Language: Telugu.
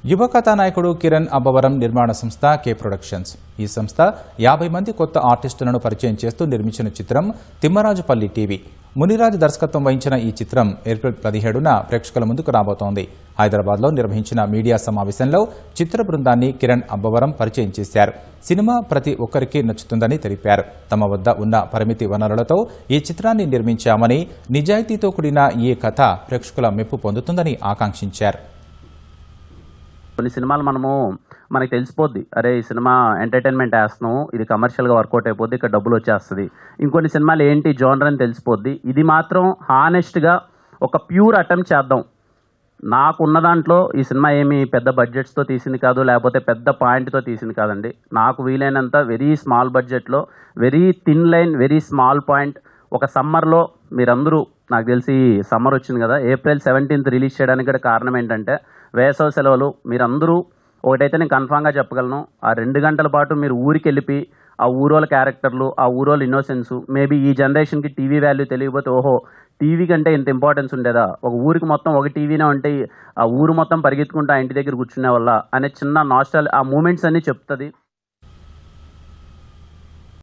యువ కథానాయకుడు కిరణ్ అబ్బవరం నిర్మాణ సంస్థ కే ప్రొడక్షన్స్. ఈ సంస్థ 50 మంది కొత్త ఆర్టిస్టులను పరిచయం చేస్తూ నిర్మించిన చిత్రం తిమ్మరాజుపల్లి టీవీ. మునిరాజ్ దర్శకత్వం వహించిన ఈ చిత్రం ఏప్రిల్ 17న ప్రేక్షకుల ముందుకు రాబోతోంది. హైదరాబాద్లో నిర్వహించిన మీడియా సమావేశంలో చిత్ర బృందాన్ని కిరణ్ అబ్బవరం పరిచయం చేశారు. సినిమా ప్రతి ఒక్కరికి నచ్చుతుందని తెలిపారు. తమ వద్ద ఉన్న పరిమితి వనరులతో ఈ చిత్రాన్ని నిర్మించామని, నిజాయితీతో కూడిన ఈ కథ ప్రేక్షకుల మెప్పు పొందుతుందని ఆకాంక్షించారు. కొన్ని సినిమాలు మనకి తెలిసిపోద్ది, అరే ఈ సినిమా ఎంటర్టైన్మెంట్ వేస్తున్నాం, ఇది కమర్షియల్గా వర్కౌట్ అయిపోద్ది, ఇక్కడ డబ్బులు వచ్చేస్తుంది. ఇంకొన్ని సినిమాలు ఏంటి జోనర్ అని తెలిసిపోద్ది. ఇది మాత్రం హానెస్ట్గా ఒక ప్యూర్ అటెంప్ట్ చేద్దాం. నాకున్న దాంట్లో ఈ సినిమా ఏమి పెద్ద బడ్జెట్స్తో తీసింది కాదు, లేకపోతే పెద్ద పాయింట్తో తీసింది కాదండి. నాకు వీలైనంత వెరీ స్మాల్ బడ్జెట్లో, very thin line, very small point. ఒక సమ్మర్లో మీరందరూ, నాకు తెలిసి సమ్మర్ వచ్చింది కదా, ఏప్రిల్ 17th రిలీజ్ చేయడానికి కూడా కారణం ఏంటంటే వేసవి సెలవులు. మీరందరూ ఒకటైతే నేను కన్ఫామ్గా చెప్పగలను, ఆ 2 గంటల పాటు మీరు ఊరికి వెళ్ళిపోయి ఆ ఊరోళ్ళ క్యారెక్టర్లు, ఆ ఊరోళ్ళ ఇన్నోసెన్స్, మేబీ ఈ జనరేషన్కి టీవీ వాల్యూ తెలియకపోతే, ఓహో టీవీ కంటే ఇంత ఇంపార్టెన్స్ ఉండేదా, ఒక ఊరికి మొత్తం ఒక టీవీనే ఉంటే ఆ ఊరు మొత్తం పరిగెత్తుకుంటూ ఆ ఇంటి దగ్గర కూర్చునే వల్ల అనే చిన్న నాస్టాల్ ఆ మూమెంట్స్ అన్నీ చెప్తుంది.